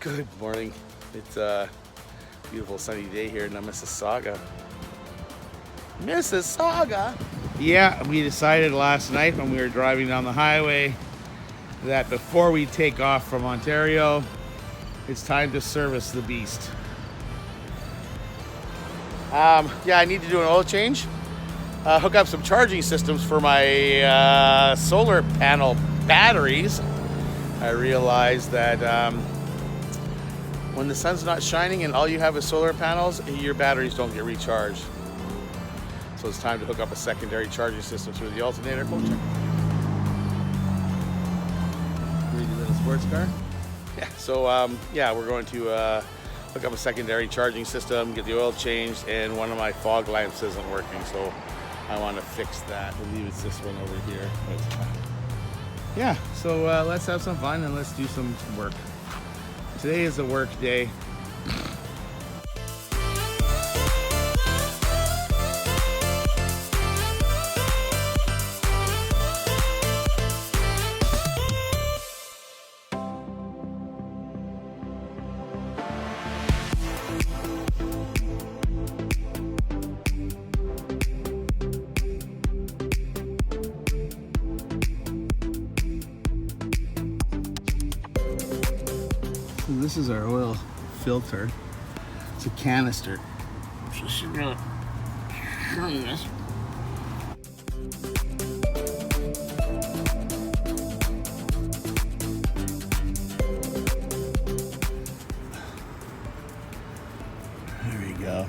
Good morning. It's a beautiful sunny day here in Mississauga. Mississauga! Yeah, we decided last night when we were driving down the highway that before we take off from Ontario, it's time to service the beast. Yeah, I need to do an oil change. Hook up some charging systems for my solar panel batteries. I realized that when the sun's not shining and all you have is solar panels, your batteries don't get recharged. So it's time to hook up a secondary charging system through the alternator. Go check. Greedy little sports car. Yeah. So yeah, we're going to hook up a secondary charging system, get the oil changed, and one of my fog lamps isn't working, so I want to fix that. I believe it's this one over here. Yeah. So let's have some fun and let's do some work. Today is a work day. This is our oil filter. It's a canister. So should really turn this. There we go.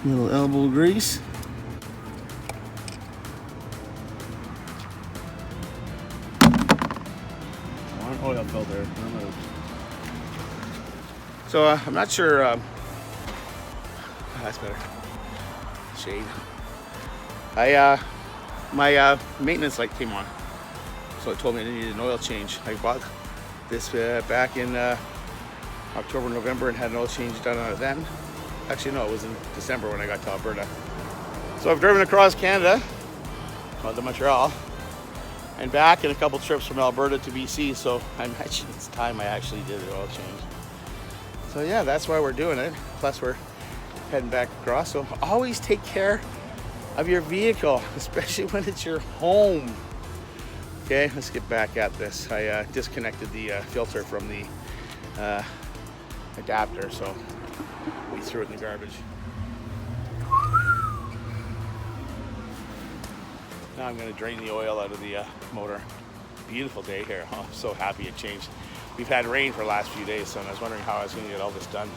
Little elbow grease. Oil filter. So I'm not sure. That's better. Shade. My maintenance light came on, so it told me I needed an oil change. I bought this back in October, November, and had an oil change done on it then. Actually, no, it was in December when I got to Alberta. So I've driven across Canada, to Montreal, and back, and a couple trips from Alberta to BC, so I imagine it's time I actually did an oil change. So yeah, that's why we're doing it. Plus we're heading back across, so always take care of your vehicle, especially when it's your home. Okay, let's get back at this. I disconnected the filter from the adapter, so we threw it in the garbage. Now I'm going to drain the oil out of the motor. Beautiful day here. Oh, I'm so happy it changed. We've had rain for the last few days, so I was wondering how I was going to get all this done.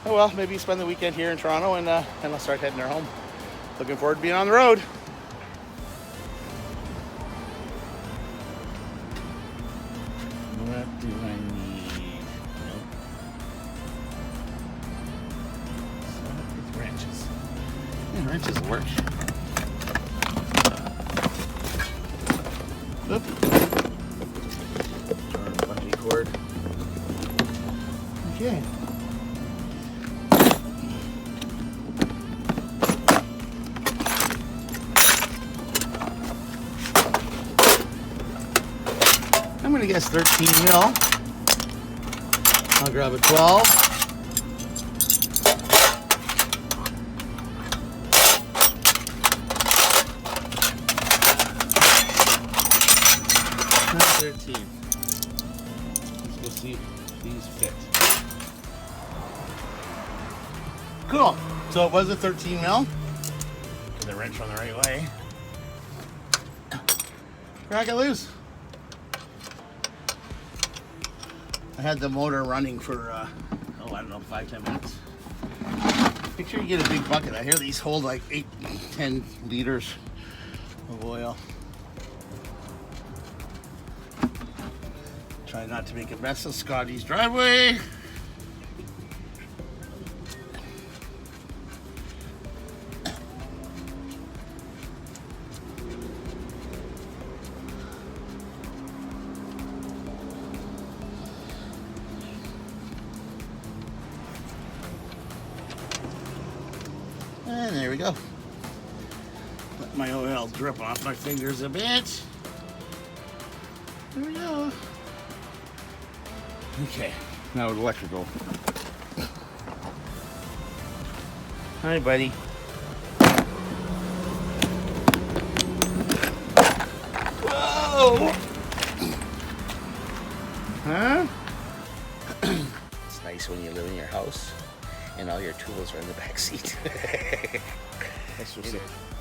Oh well, maybe spend the weekend here in Toronto and I'll start heading her home. Looking forward to being on the road. What do I need? Nope. Wrenches. Yeah, wrenches will work. Oop. Bungee cord. Okay. I'm gonna guess 13 mil. I'll grab a 12. Let's go see if these fit. Cool. So it was a 13 mil. Get the wrench on the right way. Crack it loose. I had the motor running for I don't know, 5-10 minutes. Make sure you get a big bucket. I hear these hold like 8-10 liters of oil. Try not to make a mess of Scotty's driveway. And there we go. Let my oil drip off my fingers a bit. There we go. Okay, now with electrical. Hi, buddy. Whoa! Huh? It's nice when you live in your house and all your tools are in the back seat.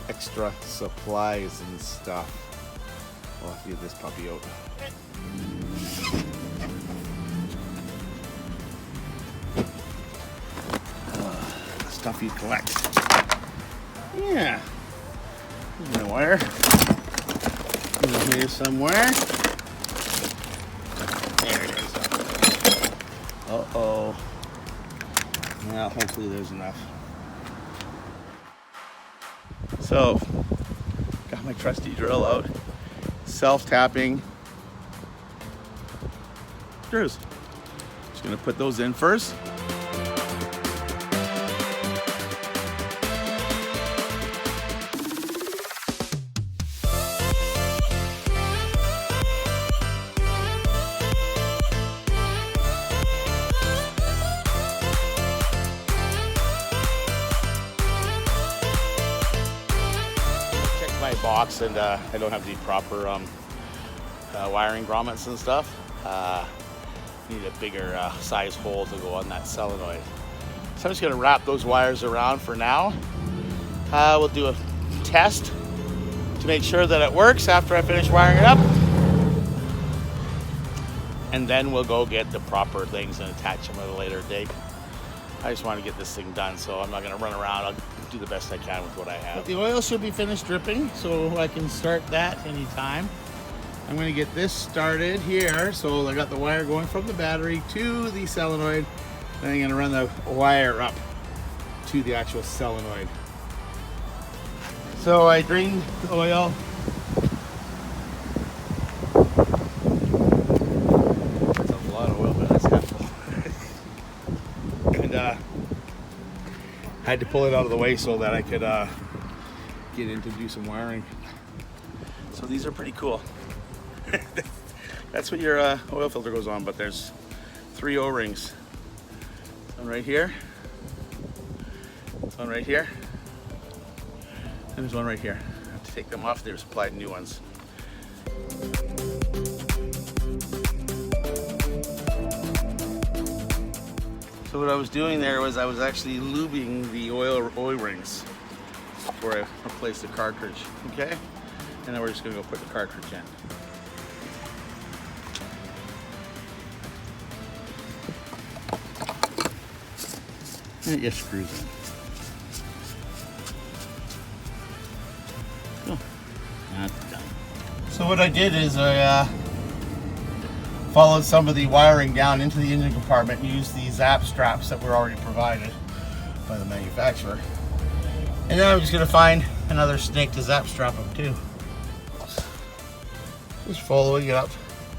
Extra supplies and stuff. I'll have to get this puppy out. Stuff you collect. Yeah. Here's my wire. In here somewhere. There it is. Uh-oh. Well, hopefully there's enough. So, got my trusty drill out. Self-tapping screws. Just gonna put those in first. Box, and I don't have the proper wiring grommets and stuff. Need a bigger size hole to go on that solenoid. So I'm just gonna wrap those wires around for now. We'll do a test to make sure that it works after I finish wiring it up. And then we'll go get the proper things and attach them at a later date. I just want to get this thing done, so I'm not going to run around. I'll do the best I can with what I have. But the oil should be finished dripping, so I can start that anytime. I'm going to get this started here. So I got the wire going from the battery to the solenoid. Then I'm going to run the wire up to the actual solenoid. So I drained the oil. That's a lot of oil, but that's half full. And I had to pull it out of the way so that I could get in to do some wiring. So these are pretty cool. That's what your oil filter goes on, but there's 3 O-rings. One right here, one right here, and there's one right here. I have to take them off. They've supplied new ones. So what I was doing there was I was actually lubing the oil rings before I replaced the cartridge, okay? And then we're just gonna go put the cartridge in. And it just screws in. Cool. That's done. So what I did is I followed some of the wiring down into the engine compartment and used the zap straps that were already provided by the manufacturer. And then I'm just gonna find another snake to zap strap them to. Just following it up.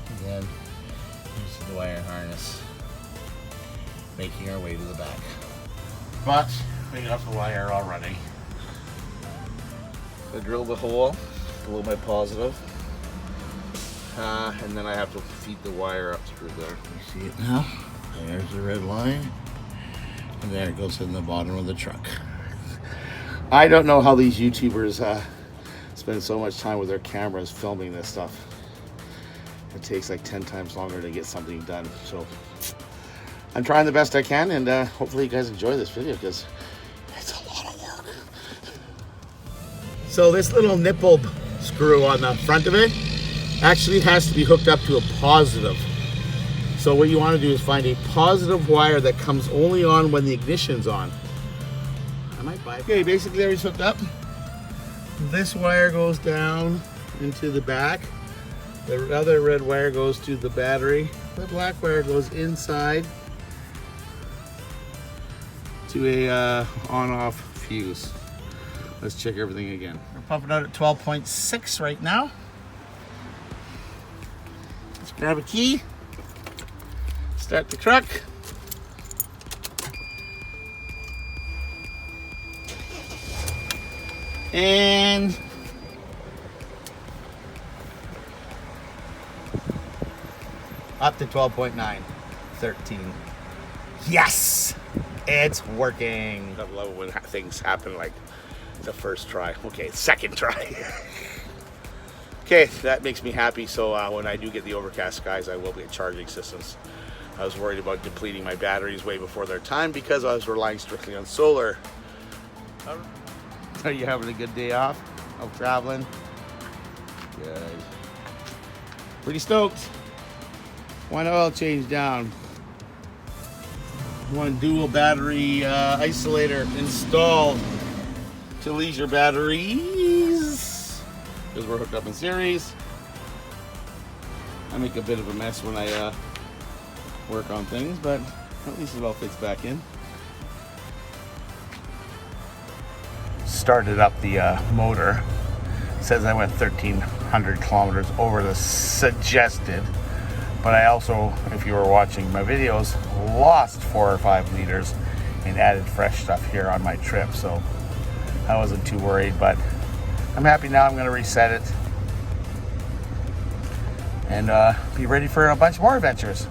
And then here's the wire harness. Making our way to the back. But we got the wire already. I drilled the hole below my positive. And then I have to feed the wire up through there. You see it now? There's the red line. And there it goes in the bottom of the truck. I don't know how these YouTubers spend so much time with their cameras filming this stuff. It takes like 10 times longer to get something done. So I'm trying the best I can, and hopefully you guys enjoy this video because it's a lot of work. So this little nipple screw on the front of it actually has to be hooked up to a positive. So what you want to do is find a positive wire that comes only on when the ignition's on. I might buy it. Okay, basically everything's hooked up. This wire goes down into the back. The other red wire goes to the battery. The black wire goes inside to a on-off fuse. Let's check everything again. We're pumping out at 12.6 right now. Let's grab a key, start the truck. And Up to 12.9. 13. Yes! It's working. I love it when things happen like the first try. Okay, second try. Okay, that makes me happy. So when I do get the overcast skies, I will get charging systems. I was worried about depleting my batteries way before their time because I was relying strictly on solar. Are you having a good day off of traveling? Good. Pretty stoked. One oil change down. One dual battery isolator installed to leisure batteries because we're hooked up in series. I make a bit of a mess when I work on things, but at least it all fits back in. Started up the motor. It says I went 1,300 kilometers over the suggested, but I also, if you were watching my videos, lost 4 or 5 liters and added fresh stuff here on my trip, so I wasn't too worried, but I'm happy now. I'm going to reset it and be ready for a bunch more adventures.